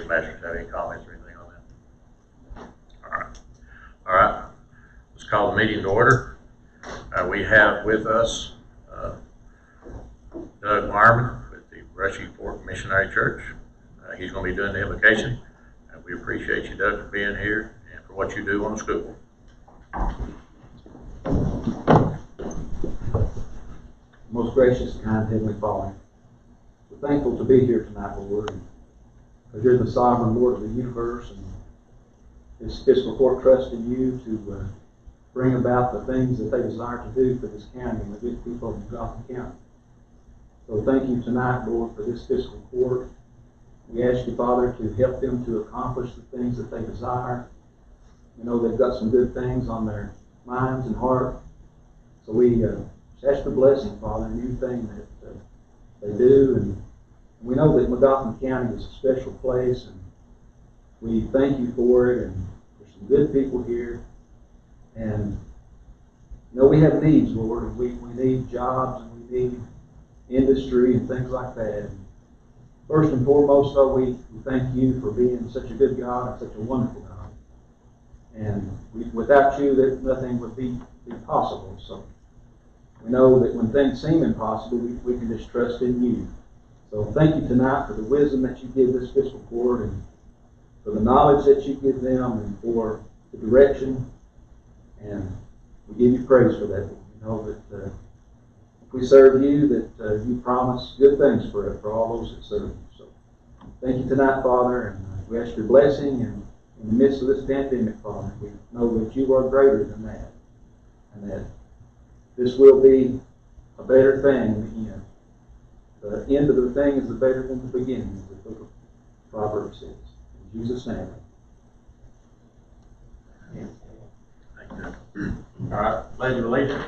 Commissioners have any comments or anything on that? All right. Let's call the meeting to order. We have with us Doug Marvin with the Brushy Fork Missionary Church. He's going to be doing the invocation. We appreciate you, Doug, for being here and for what you do on the school board. Most gracious and kind Heavenly Father, we're thankful to be here tonight, Lord, because you're the sovereign Lord of the universe, and this Fiscal Court trusts in you to bring about the things that they desire to do for this county and the good people of Magoffin County. So thank you tonight, Lord, for this Fiscal Court. We ask you, Father, to help them to accomplish the things that they desire. We know they've got some good things on their minds and heart. So we ask for blessing, Father, in anything that they do. And we know that Magoffin County is a special place, and we thank you for it. And there's some good people here. And you know, we have needs, Lord, and we need jobs, and we need industry and things like that. And first and foremost, though, we thank you for being such a good God and such a wonderful God. And without you, that nothing would be possible. So we know that when things seem impossible, we can just trust in you. So thank you tonight for the wisdom that you give this Fiscal Court, and for the knowledge that you give them, and for the direction. And we give you praise for that. We know that if we serve you, that you promise good things for all those that serve you. So thank you tonight, Father, and we ask your blessing. And in the midst of this pandemic, Father, we know that you are greater than that, and that this will be a better thing in the end. The end of the thing is better than the beginning, as the book of Proverbs says. In Jesus' name. Amen. Thank you. All right, pledge of allegiance.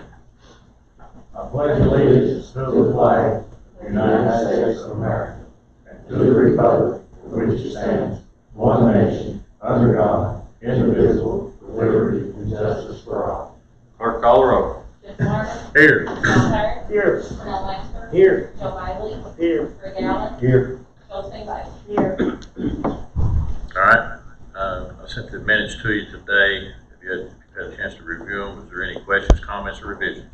I pledge allegiance to the flag of the United States of America, and to the republic for which it stands, one nation, under God, indivisible, with liberty and justice for all. Clerk, call the roll. Jeff Martin. Here. John Hurt. Here. Ronald Langsford. Here. Joe Biley. Here. Rick Allen. Here. Joe Stingley. Here. All right. I sent the minutes to you today. If you had a chance to review them, was there any questions, comments, or revisions?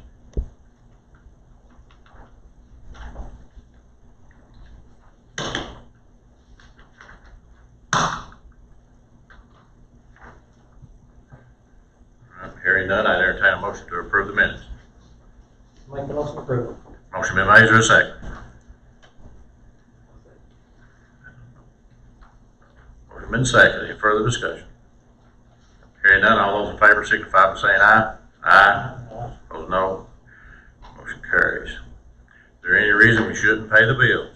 Hearing none, I entertain a motion to approve the minutes. Make the motion approved. Motion been made, is there a second? Motion been seconded. Any further discussion? Hearing none, all those in favor signify by saying aye. Aye. Opposed, no. Motion carries. Is there any reason we shouldn't pay the bills?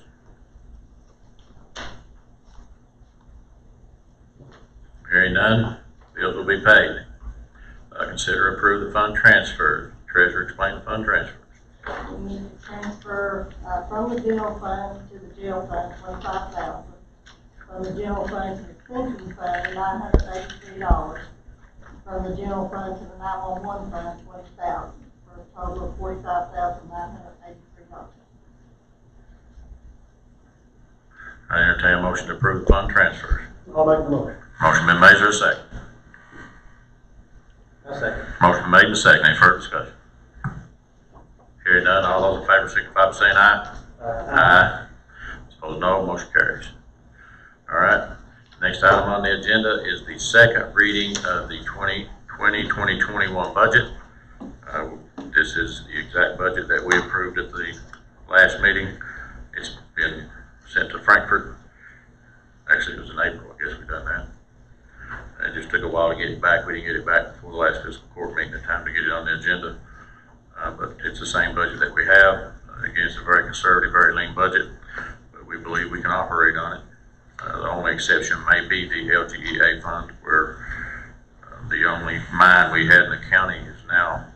Hearing none, bills will be paid. Consider approve the fund transfer. Treasurer, explain the fund transfer. We need to transfer from the general fund to the jail fund $25,000, from the general fund to the pension fund $983, from the general fund to the 911 fund $20,000, for a total of $45,983. I entertain a motion to approve the fund transfers. I'll make the motion. Motion been made, is there a second? I second. Motion been made and seconded. Any further discussion? Hearing none, all those in favor signify by saying aye. Aye. Opposed, no. Motion carries. All right. Next item on the agenda is the second reading of the 2020-2021 budget. This is the exact budget that we approved at the last meeting. It's been sent to Frankfurt. Actually, it was in April. I guess we done that. It just took a while to get it back. We didn't get it back before the last Fiscal Court meeting in time to get it on the agenda. But it's the same budget that we have. Again, it's a very conservative, very lean budget, but we believe we can operate on it. The only exception may be the LGEA fund, where the only mine we had in the county is now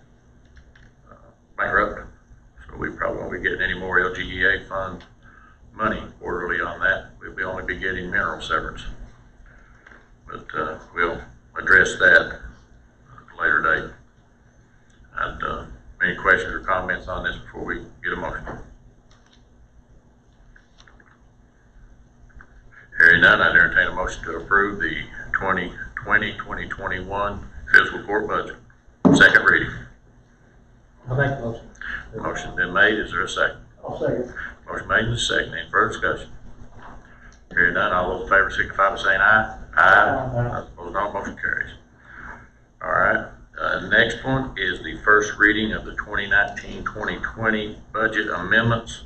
bankrupt. So we probably won't be getting any more LGEA fund money quarterly on that. We'll only be getting mineral severance. But we'll address that at a later date. And any questions or comments on this before we get a motion? Hearing none, I entertain a motion to approve the 2020-2021 fiscal court budget. Second reading. I'll make the motion. Motion been made. Is there a second? I'll second. Motion made and seconded. Any further discussion? Hearing none, all those in favor signify by saying aye. Aye. Opposed, no. Motion carries. All right. Next one is the first reading of the 2019-2020 budget amendments.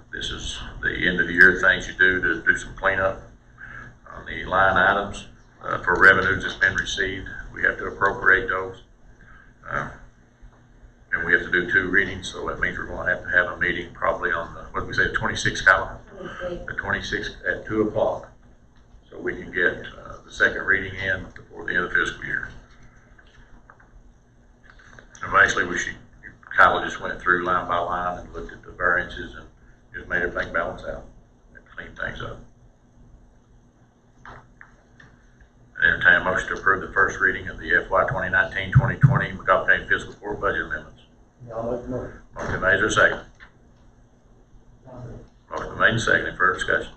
This is the end of the year things you do to do some cleanup on the line items for revenues that's been received. We have to appropriate those. And we have to do 2 readings, so that means we're going to have a meeting probably on the, what did we say, 26th, Colin? The 26th at 2 o'clock. So we can get the second reading in before the end of the fiscal year. And basically, Kyle just went through line by line and looked at the variances and just made everything balance out and clean things up. I entertain a motion to approve the first reading of the FY 2019-2020 Magoffin fiscal court budget amendments. I'll make the motion. Motion made, is there a second? Motion made and seconded. Further discussion?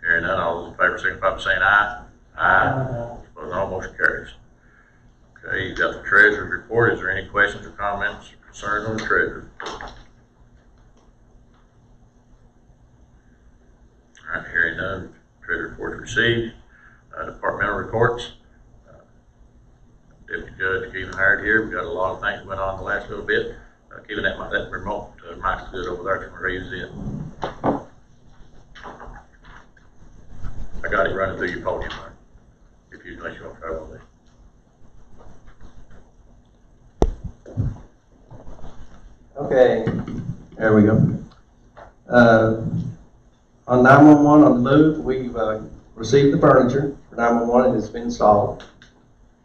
Hearing none, all those in favor signify by saying aye. Aye. Opposed, no. Motion carries. Okay, you've got the treasurer's report. Is there any questions or comments or concerns on the treasurer? All right, hearing none, treasurer report is received. Departmental reports. Deputy Judge Keevan hired here. We got a lot of things went on the last little bit. Keeping that remote mic's good over there. Can we use it? I got it running through your podium there. If you unless you want to try with it. Okay, there we go. On 911 on the move, we've received the furniture for 911. It has been installed.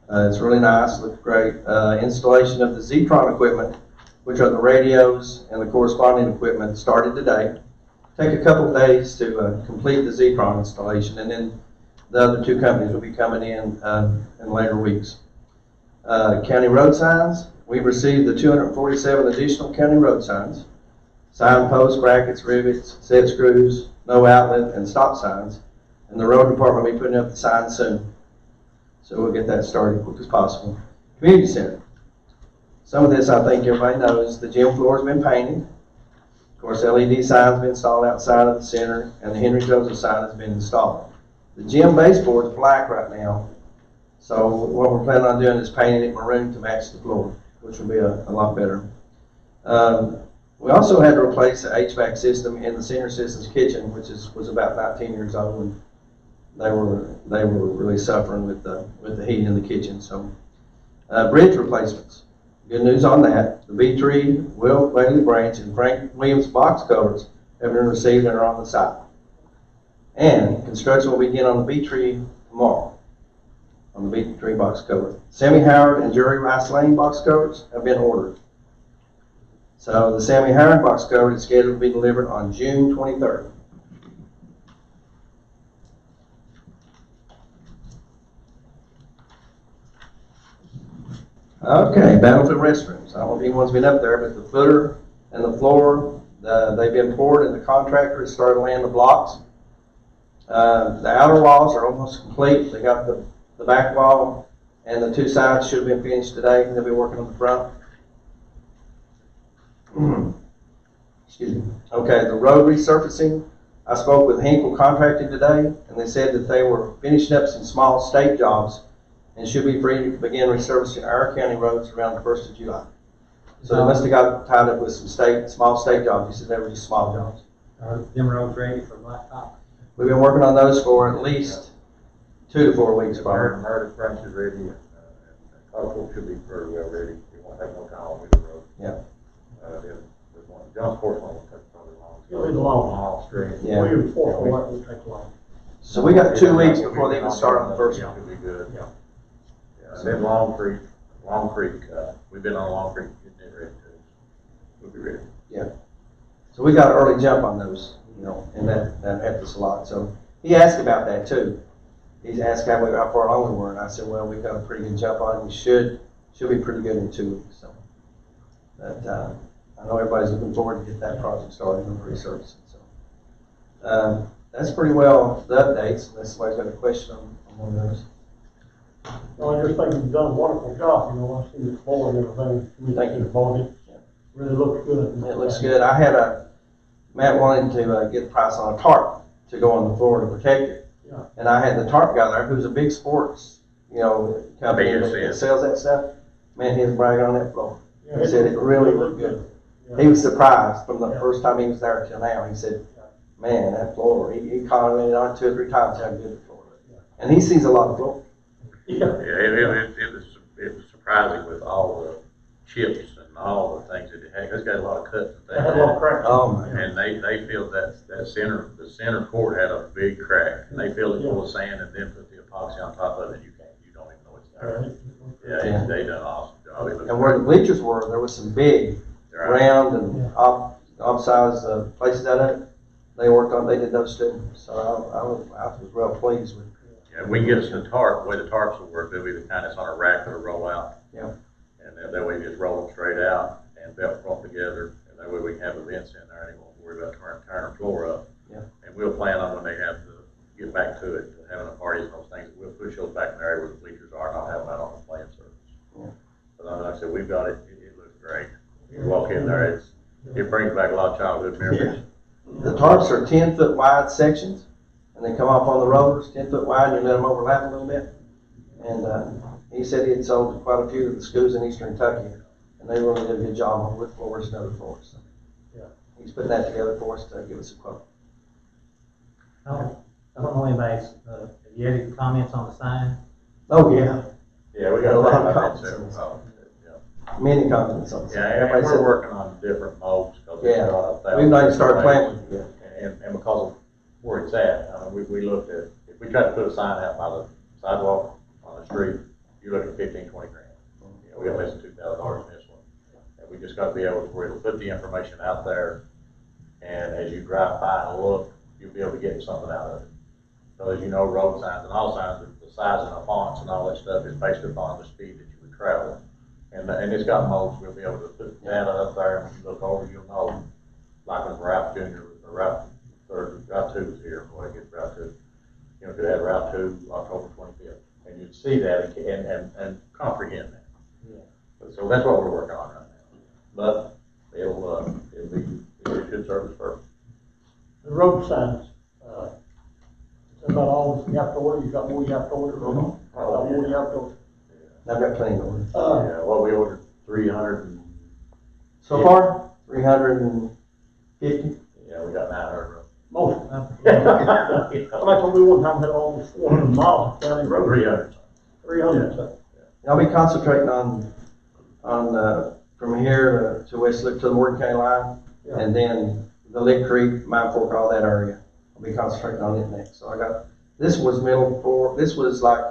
It's really nice, looks great. Installation of the Z-Tron equipment, which are the radios and the corresponding equipment, started today. Take a couple of days to complete the Z-Tron installation, and then the other 2 companies will be coming in later weeks. County road signs, we've received the 247 additional county road signs. Signposts, brackets, rivets, set screws, no outlet, and stop signs. And the road department will be putting up the signs soon. So we'll get that started as quick as possible. Community center. Some of this I think everybody knows. The gym floor has been painted. Of course, LED signs have been installed outside of the center, and the Henry Joseph sign has been installed. The gym baseboard is black right now. So what we're planning on doing is painting it maroon to match the floor, which will be a lot better. We also had to replace the HVAC system in the senior citizens kitchen, which was about 19 years old, and they were really suffering with the heat in the kitchen. So bridge replacements. Good news on that. The Bee Tree, Will Whaley Branch, and Frank Williams box covers have been received and are on the site. And construction will begin on the Bee Tree tomorrow, on the Bee Tree box cover. Sammy Howard and Jerry Rice Lane box covers have been ordered. So the Sammy Howard box cover is scheduled to be delivered on June 23rd. Okay, Battlefield restrooms. I don't know if anyone's been up there, but the footer and the floor, they've been poured, and the contractor has started laying the blocks. The outer walls are almost complete. They got the back wall and the 2 sides should have been finished today, and they'll be working on the front. Excuse me. Okay, the road resurfacing. I spoke with Hinkle Contracting today, and they said that they were finishing up some small state jobs and should be free to begin resurfacing our county roads around the 1st of July. So they must have got tied up with some small state jobs. He said they were just small jobs. Are them roads ready for blacktop? We've been working on those for at least 2 to 4 weeks, probably. Meredith Branch is ready, Clarksville should be very well ready. It won't take no time with the road. Yeah. There's one, John Sports one will take probably long. It'll be long. Long stretch. Yeah. We would force for what will take long. So we got 2 weeks before they even start on the first one. Should be good. Yeah. Yeah, and then Long Creek, We've been on Long Creek getting it ready too. We'll be ready. So we got an early jump on those, and that helped us a lot. So he asked about that thow far along we were, and I said, well, we've got a pretty good jump on it. We should be pretty good in 2 weeks. So that I know everybody's looking forward to get that project started on resurfacing. So that's pretty well the updates, unless somebody's got a question on one of those. No, I just think you've done a wonderful job, you know, I see the floor and everything. Thank you. Bought it. Really looks good. It looks good. I had Matt wanted to get a price on a tarp to go on the floor to protect it. Yeah. And I had the tarp guy there, who's a big sports, company that sells that stuff. Man, he was bragging on that floor. Yeah, He said it really looked good. Yeah. He was surprised from the Yeah. first time he was there till now. He said, man, that floor, he commented on it 2 or 3 times how good the floor looked. Yeah. And he sees a lot of floor. Yeah. It was surprising with all the chips and all the things that it had. It's got a lot of cuts and They had a lot of things. cracks. Oh, my. And they feel that the center court had a big crack. And they filled it full of sand and then put the epoxy on top of it. You don't even know it's there. Yeah. They done an awesome job. It looks And where the great. bleachers were, there was some big, Right. round and off-size places out of it. They worked on, they did those too. So I was real pleased with it. Yeah, we can get us the tarp, the way the tarps will work, they'll be the kind that's on a rack that'll roll out. Yeah. And that way you just roll them straight out and belt them together, and that way we can have events in there, and you won't worry about tearing the floor up. Yeah. And we'll plan on when they have to get back to it, having a party and those things, we'll push those back in the area where the bleachers are, and I'll have them out on the playing surface. Yeah. But like I said, we've got it, it looks great. You walk in there, it brings back a lot of childhood memories. The tarps are 10-foot wide sections, and they come off on the rollers, 10-foot wide, and you let them overlap a little bit. And he said he had sold to quite a few of the schools in eastern Kentucky, and they really did a good job on with floors and other floors. So Yeah. he's putting that together for us to give us a quote. I don't know anybody's, have you had any comments on the sign? Oh, yeah, Yeah, we got a lot of comments there. many comments on this. Yeah, and Everybody we're said, working on different modes. Yeah. we've not even started planning it yet. And because of where it's at, we looked at, if we tried to put a sign out by the sidewalk on the street, you're looking at 15, 20 grand. You know, we got less than $2,000 in this one. And we just gotta be able to, where it'll put the information out there, and as you drive by and look, you'll be able to get something out of it. So as you know, road signs and all signs, the size and the fonts and all that stuff is based upon the speed that you would travel. And it's got modes, we'll be able to put data up there, and when you look over, you'll know, like when Route Junior, or Route 2 is here, before I get Route 2. You know, could have Route 2, October 25th, and you'd see that and comprehend that. Yeah. So that's what we're working on right now. But it should serve its purpose. The road signs, is that about all you have to order? You got more you have to order? Mhm. About more you have to order? I've got plenty of them. Yeah, well, we ordered 300 and, So far, 350. yeah, we got 900. Most. Somebody told me one time had almost 400 miles down the road. 300. 300, so. I'll be concentrating on from here to West Loop to the Morgan County line, Yeah. and then the Lick Creek, Mine Fork, all that area. I'll be concentrating on it next. So I got, this was Middle Fork, this was like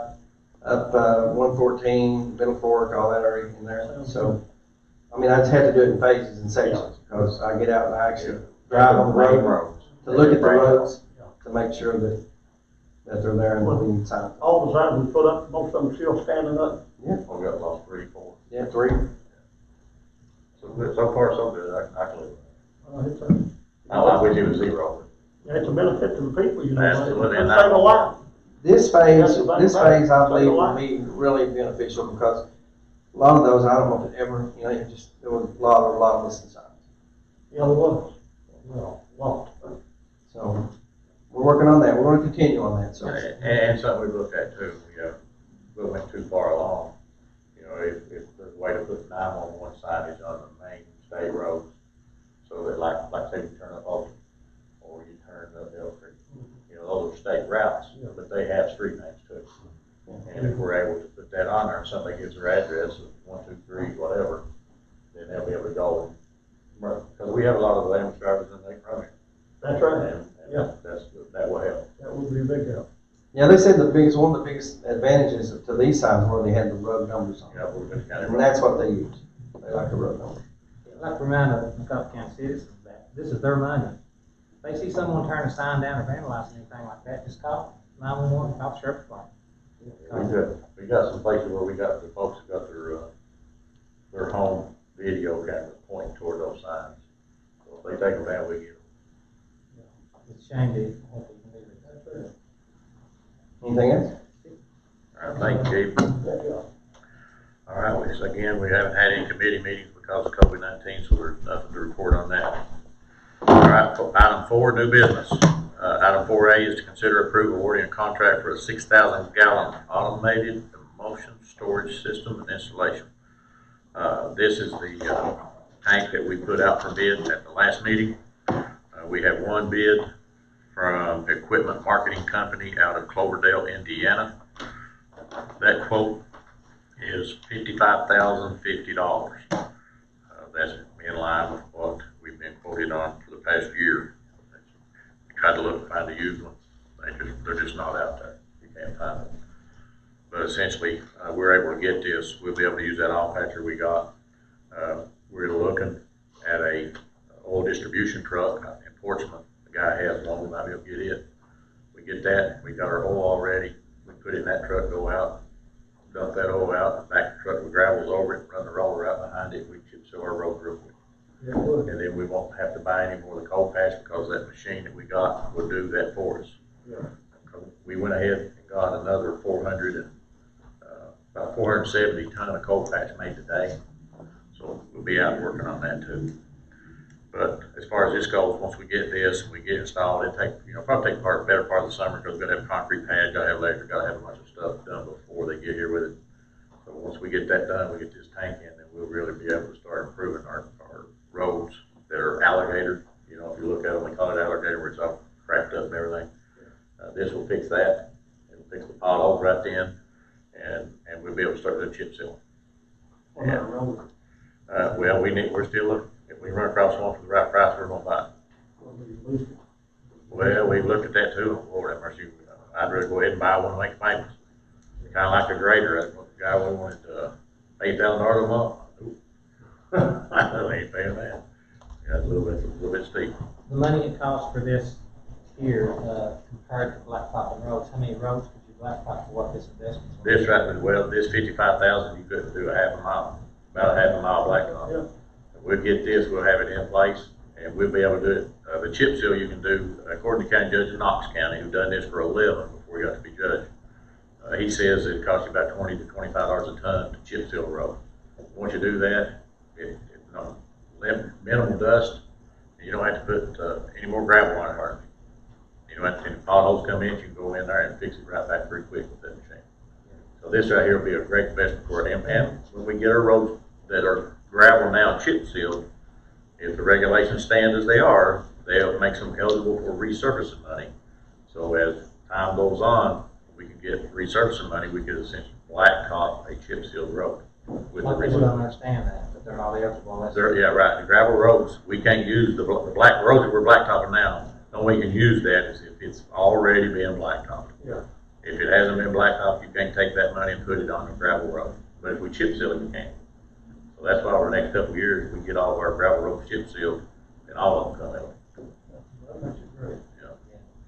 up 114, Middle Fork, all that area in there. So, I mean, I just had to do it in phases and sections, because I get out and I actually drive on the road to look at the roads, to make sure that they're there and that we need signs. All the signs we put up, most of them still standing up. We got lost 3, 4. Yeah, 3. So far, so good. I can live with It's it. I wish it was 0. a benefit to the people, you know. Absolutely, and It's save a life. This phase, I believe, will be really beneficial, because a lot of those, I don't know if it ever, there was a lot of missing signs. Yeah, it was. Well, lot. So, we're working on that. We're going to continue on that, so. And something we looked at too, we went too far along. If there's a way to put 911 signage on the main state roads, so that like say you turn up Oakland, or you turn up Elk Creek, those are state routes, but they have street names too. And if we're able to put that on there, and somebody gives their address of 1, 2, 3, whatever, then they'll be able to go. Because we have a lot of the ambulance drivers in Lake Road. That's right. And Yeah. that will help. That would be a big help. Yeah, they said one of the biggest advantages to these signs were they had the road numbers on them. We're just kind of. And that's what they use. They like the road numbers. I'd like to remind the Magoffin County citizens that this is their money. If they see someone turn a sign down or vandalizing anything like that, just call 911, call the sheriff's department. We got some places where we got the folks that got their home video cameras pointing toward those signs. So if they take them down, we get them. It's a shame that hopefully we can do Anything else? All right, thank you, Chief. All right, again, we haven't had any committee meetings because of COVID-19, so there's nothing to report on that. All right, item 4, new business. Item 4A is to consider approval awarding a contract for a 6,000 gallon automated emulsion storage system and installation. This is the tank that we put out for bid at the last meeting. We have one bid from Equipment Marketing Company out of Cloverdale, Indiana. That quote is $55,050. That's in line with what we've been quoted on for the past year. We tried to look to find a used one. They're just not out there. You can't find them. But essentially, we're able to get this. We'll be able to use that oil patcher we got. We're looking at a oil distribution truck in Portsmouth. The guy has one. We might be able to get it. We get that. We got our oil already. We put it in that truck, go out, dump that oil out, back the truck with gravels over it, run the roller out behind it. We chip seal our road real quick. And then we won't have to buy any more of the cold patch because that machine that we got will do that for us. We went ahead and got another about 470 ton of cold patch made today. So we'll be out working on that too. But as far as this goes, once we get this and we get it installed, it probably take better part of the summer because we're gonna have concrete pad, gotta have electric, gotta have a bunch of stuff done before they get here with it. So once we get that done, we get this tank in, then we'll really be able to start improving our roads that are alligator. You know, if you look at them, they call it alligator where it's all cracked up and everything. This will fix that. It'll fix the potholes right then, and we'll be able to start doing chip sealing. Well, we're still looking. If we run across one for the right price, we're gonna buy it. Well, we've looked at that too. Lord have mercy. I'd rather go ahead and buy one and make it famous. Kind of like a grader. That's what the guy we wanted $8,000 a month. I ain't paying that. Yeah, it's a little bit steep. The money it costs for this here, compared to blacktopping roads, how many roads could you blacktop for what this investment? This right, well, this 55,000, you couldn't do a half a mile, about a half a mile blacktop. Yeah. We'll get this, we'll have it in place, and we'll be able to do it. The chip seal you can do, according to County Judge in Knox County, who done this for a living before he got to be judge. He says it costs you about $20 to $25 a ton to chip seal a road. Once you do that, minimal dust, and you don't have to put any more gravel on it hardly. You don't have to, any potholes come in, you can go in there and fix it right back pretty quick with that machine. So this right here will be a great investment for it. And when we get our roads that are gravel now chip sealed, if the regulations stand as they are, they'll make them eligible for resurfacing money. So as time goes on, we can get resurfacing money, we could essentially blacktop a chip sealed road. With Well, people don't understand that they're not eligible unless. Yeah, right. The gravel roads, we can't use the black roads that we're blacktopping now. The only way you can use that is if it's already been blacktopped. Yeah. If it hasn't been blacktopped, you can't take that money and put it on a gravel road. But if we chip seal it, you can. So that's why over the next couple of years, we get all of our gravel roads chip sealed, and all of them come out. That makes it great. Yeah.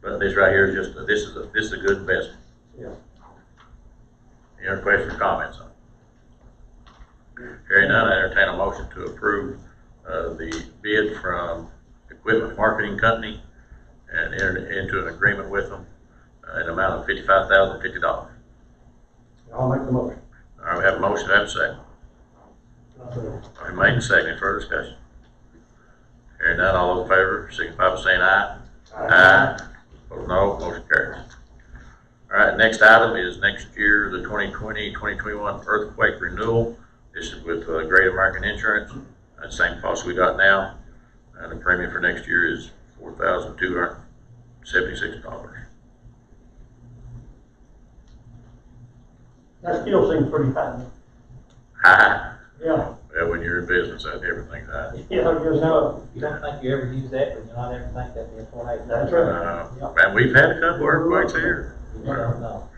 But this right here is just this is a good investment. Yeah. Any other questions or comments on it? Hearing none, I entertain a motion to approve the bid from Equipment Marketing Company and enter into an agreement with them in an amount of $55,050. I'll make the motion. All right, we have a motion, have a second. Motion made and seconded. Any further discussion? Hearing none, all those in favor, signify by saying aye. Aye. Opposed, no. Motion carries. All right, next item is next year, the 2020-2021 earthquake renewal. This is with Great American Insurance. Same cost we got now. And the premium for next year is $4,276. That still seems pretty high. High. Yeah. Well, when you're in business, everything's high. Yeah, I guess so. You don't think you ever use that, but you not ever think that the tornado. That's right. Man, we've had a couple earthquakes here. No.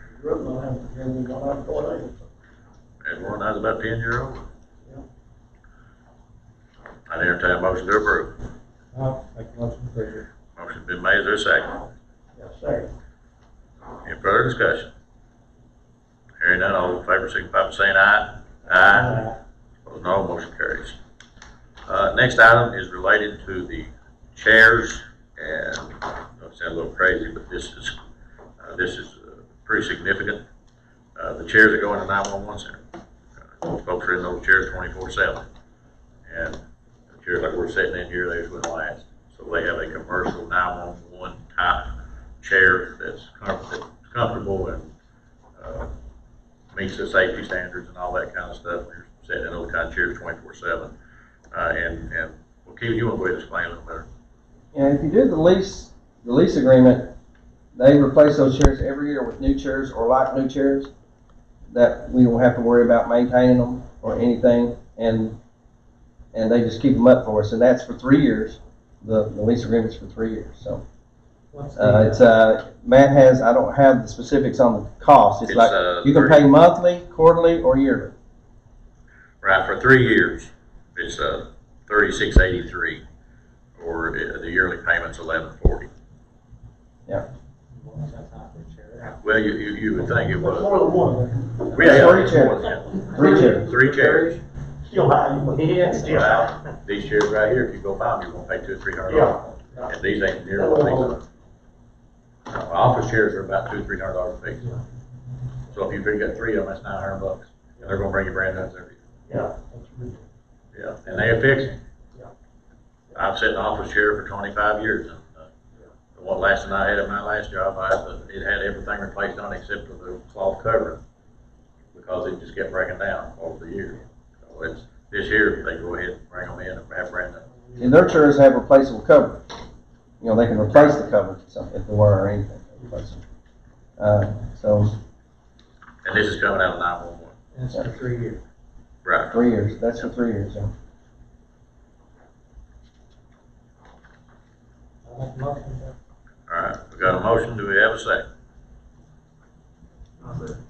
And one that was about 10-year-old. Yeah. I entertain a motion to approve. No, make a motion to approve. Motion been made, is there a second? Yes, second. Any further discussion? Hearing none, all in favor, signify by saying aye. Aye. Opposed, no. Motion carries. Next item is related to the chairs, and it sounds a little crazy, but this is pretty significant. The chairs that go in the 911 center, those folks are in those chairs 24/7. And the chairs like we're sitting in here, they just wouldn't last. So they have a commercial 911 type chair that's comfortable and meets the safety standards and all that kind of stuff. We're sitting in those kind of chairs 24/7. And well, Keith, you want to go ahead and explain a little better? And if you do the lease agreement, they replace those chairs every year with new chairs or like new chairs that we don't have to worry about maintaining them or anything. And they just keep them up for us. And that's for 3 years. The lease agreement's for 3 years. So What's the, it's Matt has, I don't have the specifics on the cost. It's like you can pay monthly, quarterly, or yearly. Right, for 3 years, it's $36.83, or the yearly payment's $11.40. that's not for a chair. Well, you would think it was. More than one. We have Three chairs. yeah. 3 chairs. 3 chairs. Still high. Yeah, Still high. These chairs right here, if you go buy them, you're gonna pay $200 or $300. Yeah. And these ain't near what these are. Office chairs are about $200 or $300 a piece. So if you figure 3 of them, that's $900. And they're gonna bring you brand new ones every year. Yeah. Yeah, and they fix them. Yeah. I've sat in an office chair for 25 years, and the one last thing I had at my last job, it had everything replaced on it except for the cloth covering, because it just kept breaking down over the years. So it's, this here, they go ahead and bring them in and have brand new. And their chairs have replaceable cover. You know, they can replace the cover if there were or anything. Replace them. So And this is coming out of 911. And it's for 3 years. Right. 3 years. That's for 3 years. Yeah. I make a motion. All right, we got a motion, do we have a second?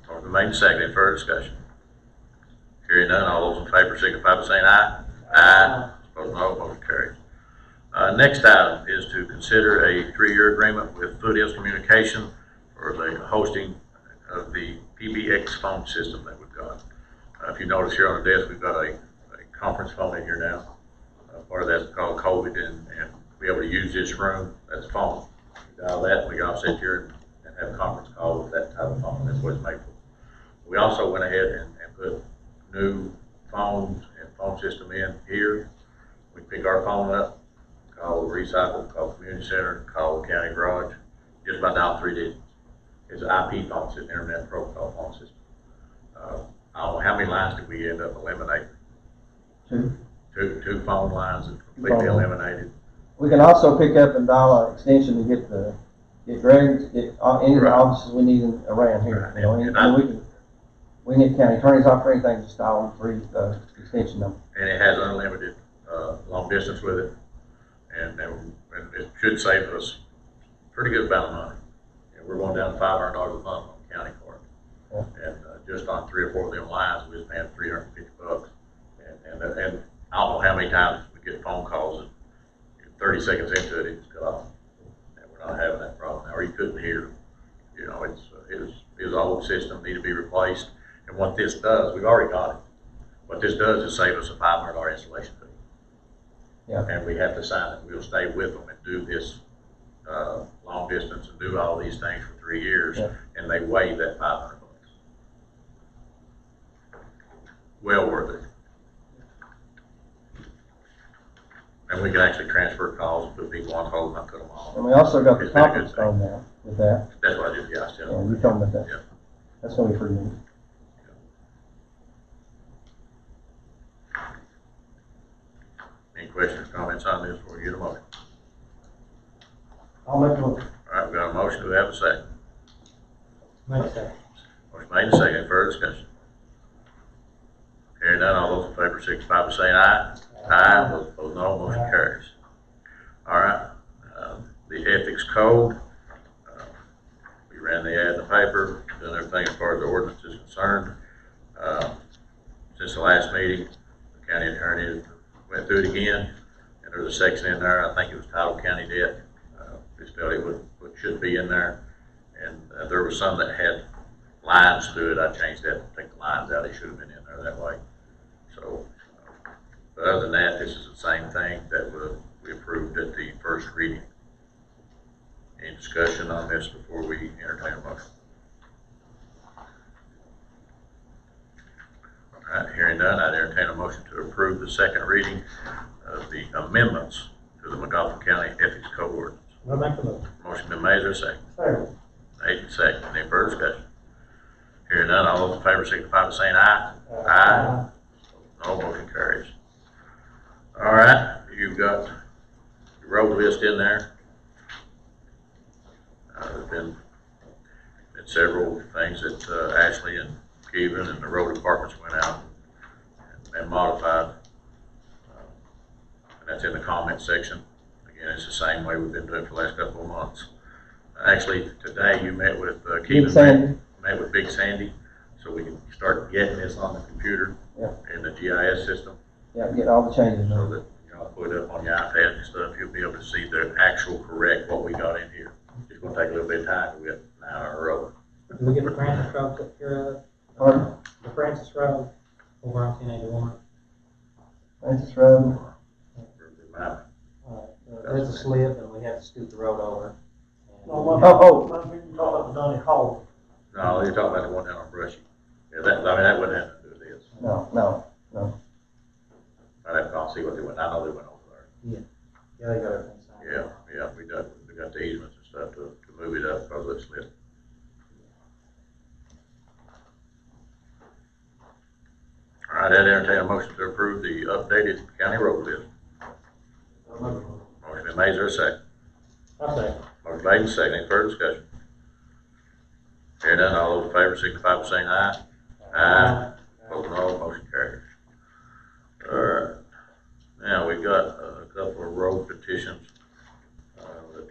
Motion made and seconded, any further discussion? Hearing none, all those in favor signify by saying aye. Aye. Opposed, no, motion carries. Next item is to consider a 3-year agreement with Foothills Communication for the hosting of the PBX phone system that we've got. If you notice here on the desk, we've got a conference phone in here now. Part of that's called COVID, and be able to use this room, that's phone. We dial that, we can all sit here and have a conference call with that type of phone. That's what it's made for. We also went ahead and put new phones and phone system in here. We pick our phone up, call the recycle, call the community center, call the county garage, just about down 3 digits. It's an IP phone system, internet protocol phone system. I don't know how many lines did we end up eliminating? Two phone lines that completely eliminated. We can also pick up and dial an extension to get Greg, any of the offices we need around here. You know, and we can get county attorney's office or anything, just dial them through extension number. And it has unlimited long distance with it, and it should save us a pretty good amount of money. We're going down to $500 a month on county card, and just on 3 or 4 of them lines, we was paying $350. And I don't know how many times we get phone calls and 30 seconds into it, it's cut off, and we're not having that problem now. Or you couldn't hear. You know, his old system need to be replaced. And what this does, we've already got it. What this does is save us a $500 installation fee. Yeah. And we have to sign it. We'll stay with them and do this long distance and do all these things for 3 years, Yeah. and they waive that $500. Well worth it. And we can actually transfer calls and put people on hold and not cut them off. And we also got the It's been a good conference thing. phone now with that. That's what I did, yeah, I still. Yeah, you told me about that. Yeah. That's gonna be pretty neat. Any questions, comments on this before we get a motion? I'll make a motion. All right, we got a motion, do we have a second? Make a second. Motion made and seconded, further discussion. Hearing none, all those in favor signify by saying aye. Aye. Those opposed, no, motion carries. All right, the ethics code, we ran the ad in the paper, done everything as far as the ordinance is concerned. Since the last meeting, the county attorney went through it again, and there's a section in there, I think it was titled county debt. Just felt it should be in there, and there was some that had lines through it. I changed that, take the lines out, it should have been in there that way. So, but other than that, this is the same thing that we approved at the first reading. Any discussion on this before we entertain a motion? approve the second reading of the amendments to the Magoffin County Ethics Code ordinance. I'll make the motion. Motion been made, is there a second? Second. Made and second. Any further discussion? Hearing none, all those in favor signify by saying aye. Aye. No, motion carries. All right, you've got your road list in there. There's been several things that Ashley and Kevin and the road departments went out and modified. And that's in the comment section. Again, it's the same way we've been doing for the last couple of months. Actually, today you met with Kevin, met with Big Sandy, so we can start getting this on the computer in the GIS system. Yeah, get all the changes. So that, you know, put it up on your iPad and stuff, you'll be able to see the actual correct what we got in here. It's gonna take a little bit of time, we got 9 hour road. Did we get the Francis Road took care of? Pardon? The Francis Road over on 1081. Francis Road. There's a slip and we have to scoot the road over. No, you're talking about the one down on Brushy. Yeah, that wouldn't have to do with this. No. I'd have to call and see what they went, I know they went over there. Yeah, they got everything signed. Yeah, we got the easements and stuff to move it up because of that slip. All right, I'd entertain a motion to approve the updated county road list. Motion been made, is there a second? I'll say. Motion made and second, any further discussion? Hearing none, all those in favor signify by saying aye. Aye. Opposed, no, motion carries. All right, now we've got a couple of road petitions that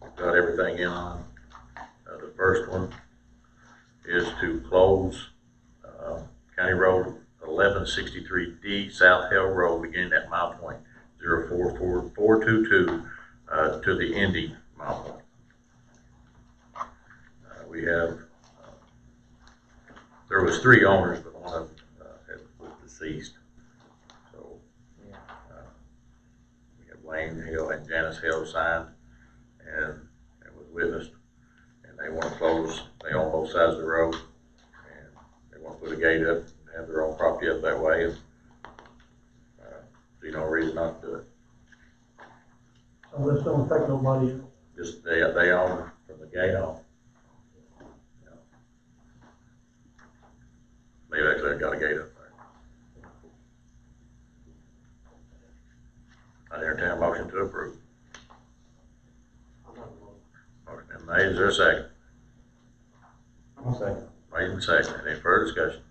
we've got everything in on. The first one is to close County Road 1163D South Hill Road beginning at mile point 044422 to the ending mile point. We have, there was 3 owners, but one of them was deceased. So we have Wayne Hill and Janice Hill signed, and it was witnessed, and they want to close. They own both sides of the road, and they want to put a gate up and have their own property up that way, and see no reason not to do it. So this don't affect nobody else? Just they own from the gate on. They've actually got a gate up there. I entertain a motion to approve. Motion been made, is there a second? I'll second. Made and second, any further discussion?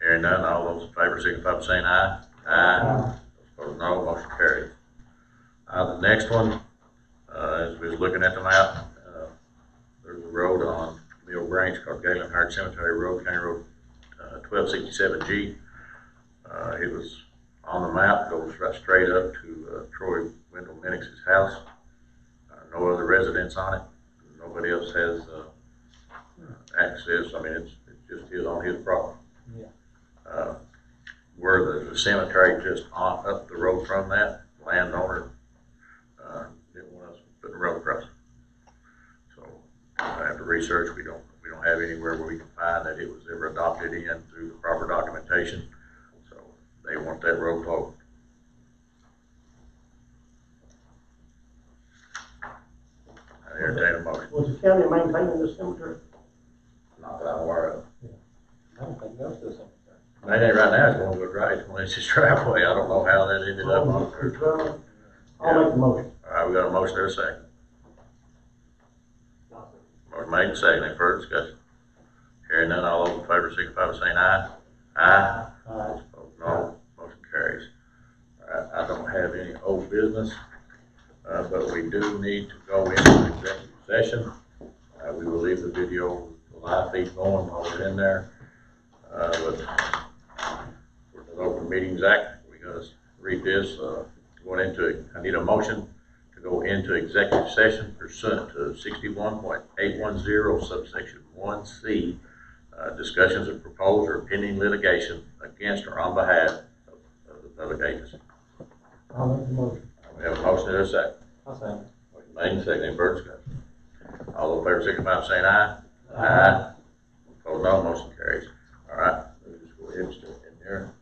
Hearing none, all those in favor signify by saying aye. Aye. Opposed, no, motion carries. The next one, as we was looking at the map, there's a road on Mill Branch called Galen Hart Cemetery Road, County Road 1267G. It was on the map, goes right straight up to Troy Wendell Minix's house. No other residents on it. Nobody else has access. I mean, it just is on his property. Yeah. Where the cemetery just up the road from that, landowner didn't want us putting a road across. So I have to research. We don't have anywhere where we can find that it was ever adopted in through the proper documentation. So they want that road closed. I entertain a motion. Was the county maintaining the cemetery? Not that I'm aware of. I don't think it goes to the cemetery. Maybe right now it's going to go right. It's his driveway. I don't know how that ended up on there. I'll make the motion. All right, we got a motion there, a second. Motion made and second, any further discussion? Hearing none, all those in favor signify by saying aye. Aye. Aye. No, motion carries. All right, I don't have any old business, but we do need to go into executive session. We will leave the video, the live feed going while we're in there. But for the Open Meetings Act, we gotta read this, going into it. I need a motion to go into executive session pursuant to 61.810 subsection 1C, discussions of proposed or pending litigation against or on behalf of the public agency. I'll make the motion. We have a motion in a second. I'll second. Motion made and seconded, any further discussion? All those in favor signify by saying aye. Aye. Opposed, no, motion carries. All right, we'll just go ahead and stick in there.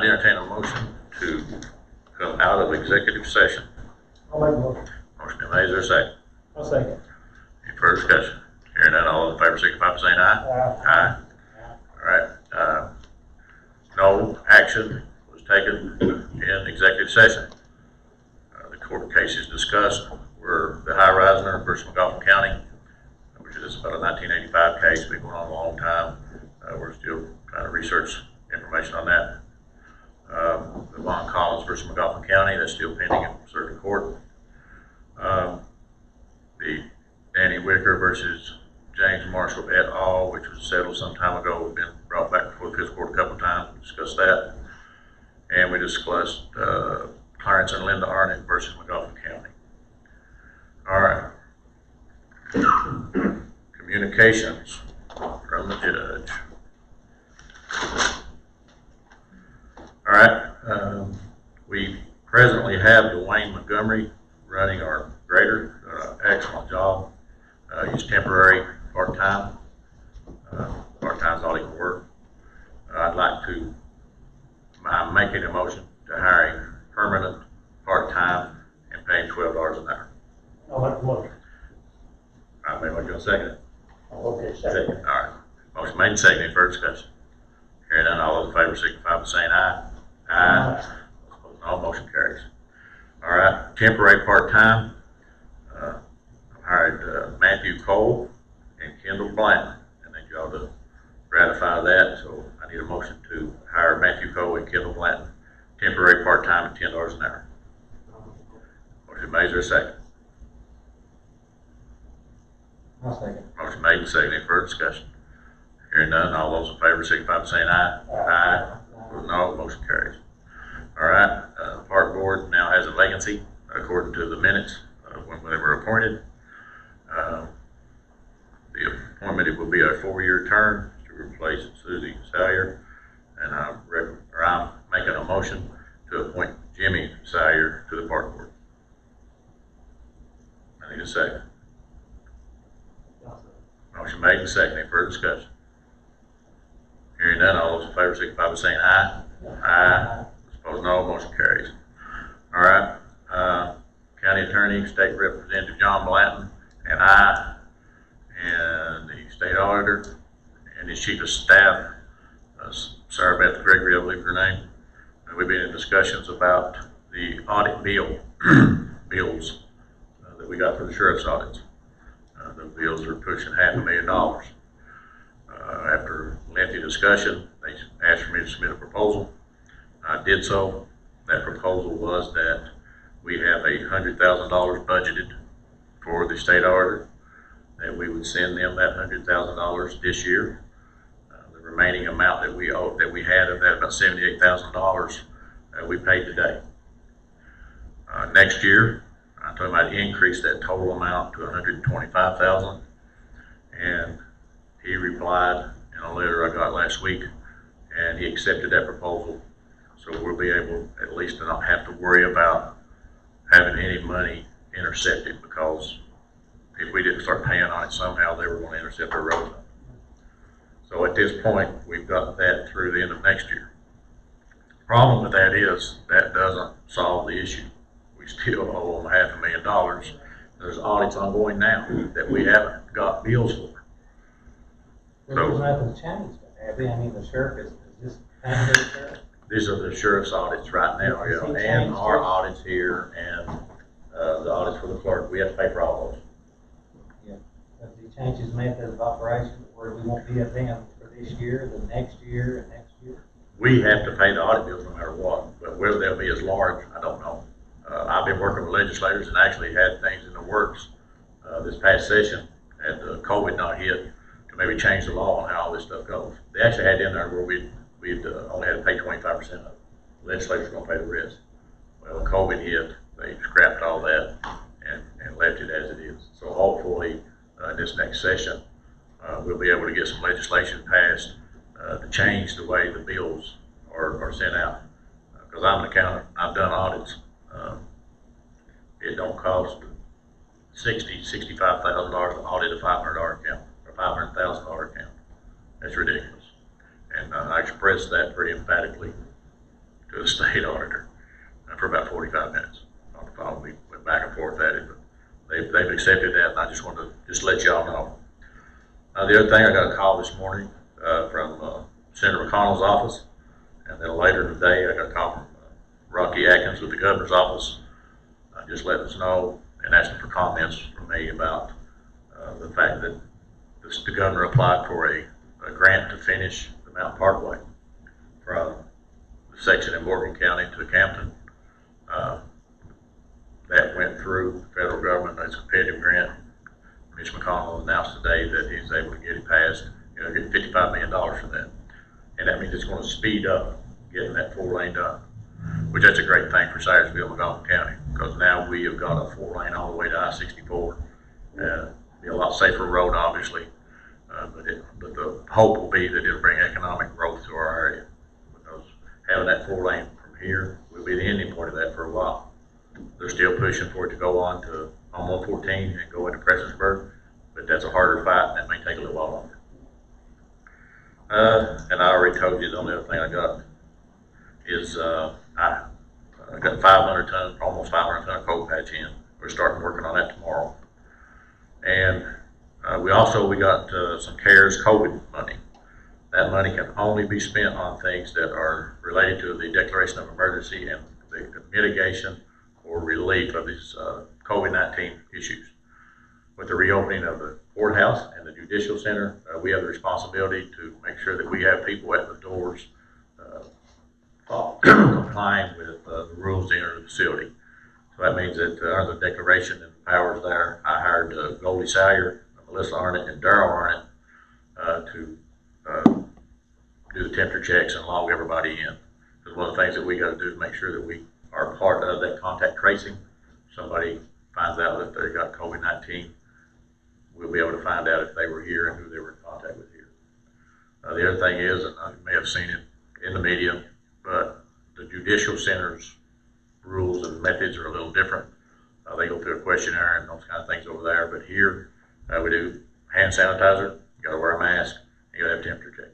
I'd entertain a motion to come out of executive session. I'll make a motion. Motion been made, is there a second? I'll second. Any further discussion? Hearing none, all those in favor signify by saying aye. Aye. All right, no action was taken in executive session. The court cases discussed were the High Risner versus Magoffin County, which is about a 1985 case, been going on a long time. We're still trying to research information on that. The Von Collins versus Magoffin County, that's still pending in circuit court. The Danny Wicker versus James Marshall et al., which was settled some time ago, has been brought back before the fiscal court a couple of times. We discussed that. And we discussed Clarence and Linda Arnett versus Magoffin County. All right. Communications from the judge. All right. We presently have Dwayne Montgomery running our grader. Excellent job. He's temporary, part-time. Part-time's all he can work. I'd like to, I'm making a motion to hire him permanent, part-time, and pay him $12 an hour. I'll make the motion. All right, maybe you'll second it. Okay, Second. All right. Motion made and seconded. Any further discussion? Hearing none, all those in favor signify by saying aye. Aye. Opposed, no. Motion carries. All right. Temporary part-time. I hired Matthew Cole and Kendall Blanton, and they y'all to ratify that. So I need a motion to hire Matthew Cole and Kendall Blanton, temporary part-time at $10 an hour. Motion made. Is there a second? I'll second. Motion made and seconded. Any further discussion? Hearing none, all those in favor signify by saying aye. Aye. Opposed, no. Motion carries. All right. Park Board now has a vacancy according to the minutes when they were appointed. The appointment, it will be a 4-year term to replace Susie Salyer, and I'm making a motion to appoint Jimmy Salyer to the Park Board. I need a second. Motion made and seconded. Any further discussion? Hearing none, all those in favor signify by saying aye. Aye. Opposed, no. Motion carries. All right. County Attorney, State Representative John Blanton, and I, and the State Auditor, and his Chief of Staff, Sarah Beth Gregory, I believe her name. And we've been in discussions about the audit bills that we got for the sheriff's audits. The bills are pushing $500,000. After lengthy discussion, they asked for me to submit a proposal. I did so. That proposal was that we have $100,000 budgeted for the state auditor, that we would send them that $100,000 this year. The remaining amount that we owed, that we had of that, about $78,000, we paid today. Next year, I told him I'd increase that total amount to $125,000, and he replied in a letter I got last week, and he accepted that proposal. So we'll be able at least to not have to worry about having any money intercepted, because if we didn't start paying on it somehow, they were going to intercept our road. So at this point, we've got that through the end of next year. Problem with that is that doesn't solve the issue. We still owe them $500,000. There's audits ongoing now that we haven't got bills for. There's nothing's changed, have they? I mean, the sheriff is just paying the sheriff. These are the sheriff's audits right now, and our audits here, and the audits for the clerk. We have to pay for all those. Yeah. Has he changed his method of operation where we won't be at them for this year, the next year, and next year? We have to pay the audit bills no matter what, but whether they'll be as large, I don't know. I've been working with legislators and actually had things in the works this past session, had COVID not hit, to maybe change the law on how all this stuff goes. They actually had in there where we'd only had to pay 25% of it. Legislators going to pay the rest. Well, COVID hit, they scrapped all that and left it as it is. So hopefully, this next session, we'll be able to get some legislation passed to change the way the bills are sent out. Because I'm an accountant, I've done audits. It don't cost $65,000 to audit a $500 account or $500,000 account. That's ridiculous. And I expressed that pretty emphatically just wanted to let y'all know. The other thing, I got a call this morning from Senator McConnell's office, and then later today, I got a call from Rocky Atkins with the governor's office, just letting us know and asking for comments from me about the fact that the governor applied for a grant to finish the Mountain Parkway from the section in Morgan County to Campton. That went through the federal government. It's a competitive grant. Mitch McConnell announced today that he's able to get it passed, get $55 million for that. And that means it's going to speed up getting that 4-lane done, which that's a great thing for Syersville, Magoffin County, because now we have got a 4-lane all the way to I-64. Be a lot safer road, obviously, but the hope will be that it'll bring economic growth to our area, because having that 4-lane from here will be the ending point of that for a while. They're still pushing for it to go on 114 and go into Prestonsburg, but that's a harder fight and it may take a little while longer. And I already told you the only other thing I got is I got 500 ton, almost 500 ton of coal patch in. We're starting working on that tomorrow. And we got some CARES COVID money. That money can only be spent on things that are related to the declaration of emergency and the mitigation or relief of these COVID-19 issues. With the reopening of the courthouse and the judicial center, we have the responsibility to make sure that we have people at the doors complying with the rules to enter the facility. So that means that under the declaration and powers there, I hired Goldie Salyer, Melissa Arnett, and Darrell Arnett to do the temperature checks and log everybody in. Because one of the things that we got to do is make sure that we are part of that contact tracing. Somebody finds out that they got COVID-19, we'll be able to find out if they were here and who they were in contact with here. The other thing is, and you may have seen it in the media, but the judicial center's rules and methods are a little different. They go through a questionnaire and those kind of things over there, but here we do hand sanitizer, you gotta wear a mask, you gotta have temperature check.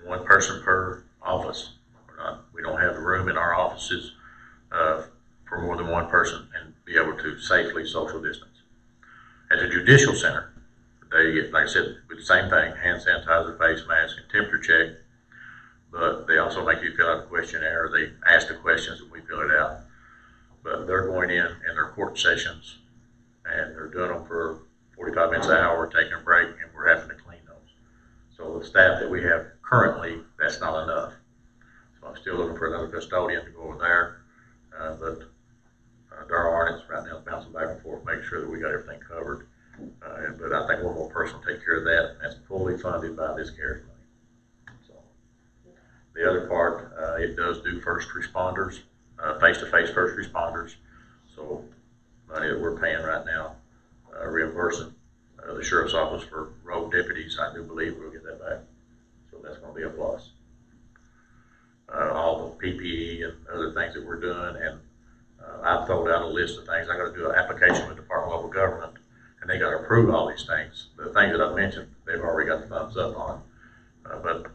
One person per office. We don't have the room in our offices for more than one person and be able to safely social distance. At the judicial center, they get, like I said, with the same thing, hand sanitizer, face mask, and temperature check, but they also make you fill out a questionnaire. They ask the questions and we fill it out. But they're going in their court sessions and they're doing them for 45 minutes an hour, taking a break, and we're having to clean those. So the staff that we have currently, that's not enough. So I'm still looking for another custodian to go over there, but Darrell Arnett's right now bouncing back and forth, making sure that we got everything covered. But I think one more person will take care of that, and that's fully funded by this CARES money. So the other part, it does do first responders, face-to-face first responders. So money that we're paying right now, reimbursing the sheriff's office for road deputies, I do believe we'll get that back. So that's going to be a plus. All the PPE and other things that we're doing, and I've thrown out a list of things. I got to do an application with the Department of Local Government, and they got to approve all these things. The things that I mentioned, they've already got the thumbs up on. But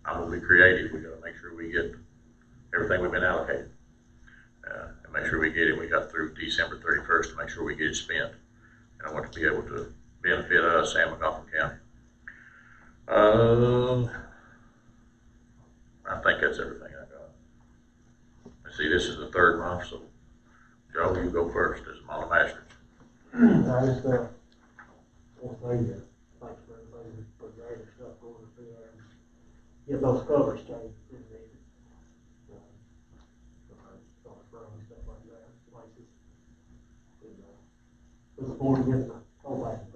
I'm going to be creative. We got to make sure we get everything we've been allocated, and make sure we get it. We got through December 31st to make sure we get it spent, and I want to be able to benefit us and Magoffin County. I think that's everything I got. Let's see, this is the third month, so Joe, you go first as Model Masters. I just, want to say that, thanks for everybody for great stuff going through there. Get those covers changed, if needed. Stuff like that, places. Looking forward to getting the whole license.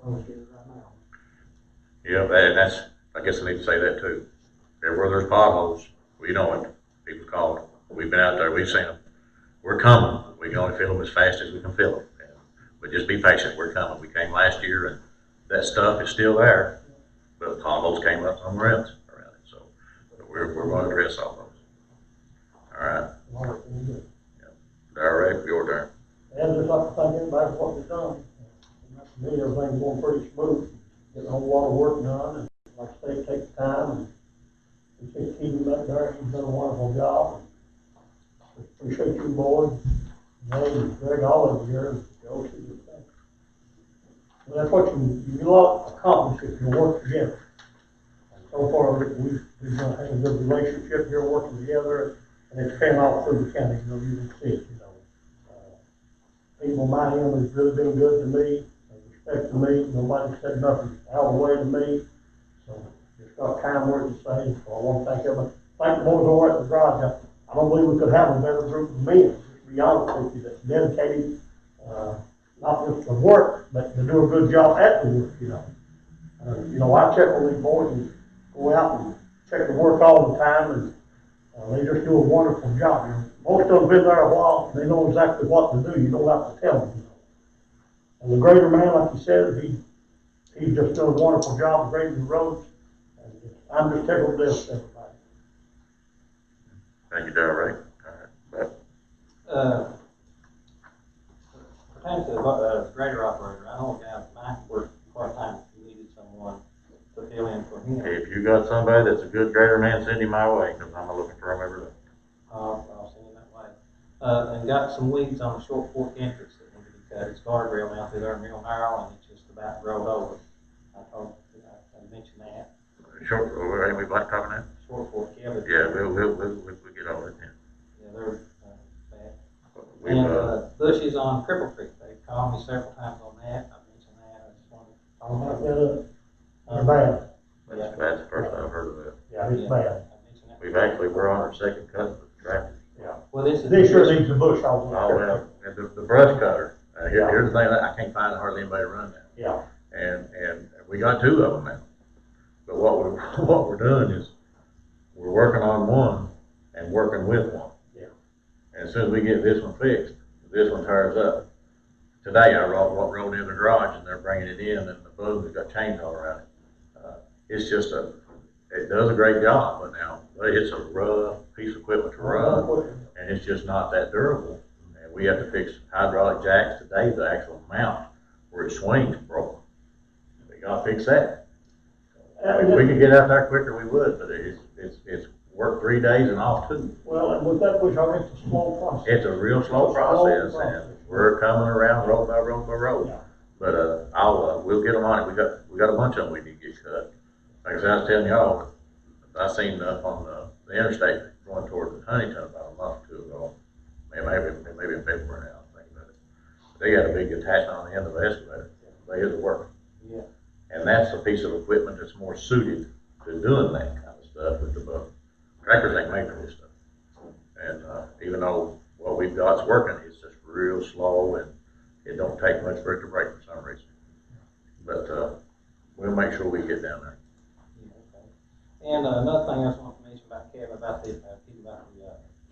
Let's get it right now. Yeah, and that's, I guess I need to say that too. Everywhere there's potholes, we know it. People call it. We've been out there, we've seen them. We're coming. We can only fill them as fast as we can fill them. But just be patient, we're coming. We came last year and that stuff is still there, but potholes came up somewhere else around it. So we're going to address all those. All right. Direct, your turn. And just like to thank everybody for what they've done. To me, everything's going pretty smooth, getting a whole lot of work done, and like I say, take the time, and we keep him up there, he's done a wonderful job. Appreciate you, board, No, Greg, all of you, go to the thing. Well, that's what you lot accomplish if you work together. And so far, we've had a good relationship here, working together, and it's paying off through the county, you can see it, People on my end has really been good to me, respect to me, nobody said nothing out of the way to me. So, just got kind words to say, so I want to thank everybody. Thank the boys over at the garage. I don't believe we could have a better group of men, to be honest with you, that's dedicated, not just to work, but to do a good job at the work, I check on these boys and go out and check the work all the time, and they just do a wonderful job. Most of them been there a while, and they know exactly what to do. You don't have to tell them. And the grader man, like you said, he's just done a wonderful job of grading the roads. And I'm just tickled to death, everybody. Thank you, Darrell. All right. Pertaining to the grader operator, I know a guy might work part-time if you needed someone to fill in for him. If you got somebody that's a good grader man, send him my way, because I'm looking for him every day. I'll send him that way. And got some weeds on the short fork entrance that need to be cut. It's guardrail down through there real narrow, and it's just about growed over. I mentioned that. Short, ain't we black topping that? Short fork, yeah, but. Yeah, we'll get over it then. Yeah, they're, bad. We've, And, bushes on Cripple Creek, they called me several times on that. I mentioned that, I just wanted to talk about that. They're bad. Yeah. that's the first I've heard of that. Yeah, it's bad. I mentioned that. We're on our second cut with the tractor. Well, this is. This sure needs a bush hog. Oh, well, and the brush cutter, here's the thing, I can't find hardly anybody to run that. Yeah. And we got two of them now. But what we're doing is, we're working on one and working with one. Yeah. And as soon as we get this one fixed, this one tires up. Today I rolled in the garage and they're bringing it in, and the bug has got chains all around it. It's just it does a great job, but now it's a rough piece of equipment to run, and it's just not that durable. And we have to fix hydraulic jacks today, the actual mount where it swings broken. We gotta fix that. If we could get out there quicker, we would, but it's work 3 days and off 2. Well, and with that bush hog, it's a slow process. It's a real slow process, and we're coming around road by road by road. Yeah. But we'll get them on it. We got a bunch of them we need to get cut. Like I said, I was telling y'all, I seen up on the interstate going toward Huntington about a month or 2 ago. Maybe in February now, I'm thinking about it. They got a big attachment on the end of the excavator. They is work. Yeah. And that's a piece of equipment that's more suited to doing that kind of stuff with the bug. Tractors ain't made for this stuff. And even though what we've got's working, it's just real slow, and it don't take much for it to break for some reason. But we'll make sure we get down there. Yeah, okay. And another thing I just want to mention about Kevin, about the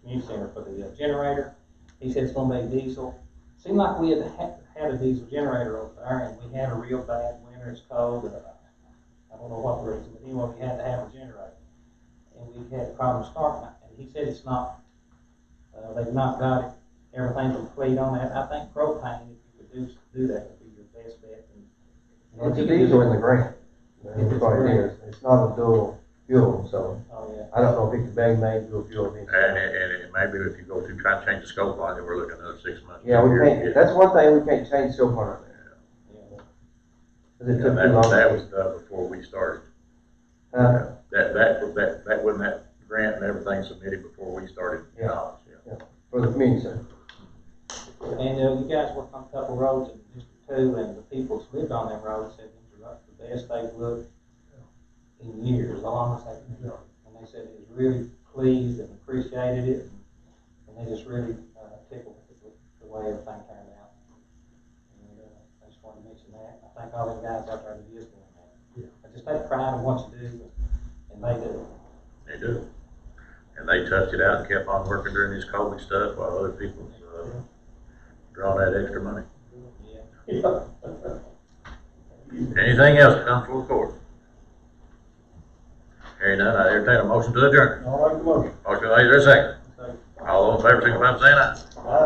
community center for the generator. He said it's going to be diesel. Seemed like we had a diesel generator over there, and we had a real bad winter. It's cold. I don't know what the reason, but anyway, we had to have a generator, and we had problems starting it. And he said it's not. They've not got it. Everything complete on that. I think propane, if you could do that, would be your best bet. And It's a diesel in the grant. That's what it is. It's not a dual fuel, so oh yeah. I don't know if it could be made dual fuel. And it may be if you go to try to change the scope on it, we're looking at another 6 months. Yeah, we can't, that's one thing we can't change so far. Yeah. Cause it And took too long. that was done before we started. That wasn't that grant and everything submitted before we started. Yeah. College, For the community center. And you guys worked on a couple of roads in District 2, and the people who lived on them roads said these are the best they've looked in years, the longest they've been. And they said they was really pleased and appreciated it, and they just really tickled with the way everything turned out. And I just wanted to mention that. I thank all the guys out there that is doing that. Yeah. I just take pride in what you do, and they do. They do. And they touched it out and kept on working during this COVID stuff while other people drawing that extra money. Yeah. Anything else to come full court? Hearing none, I entertain a motion to adjourn. All right, motion. Motion made, is there a second? So, All those in favor, signify by saying aye.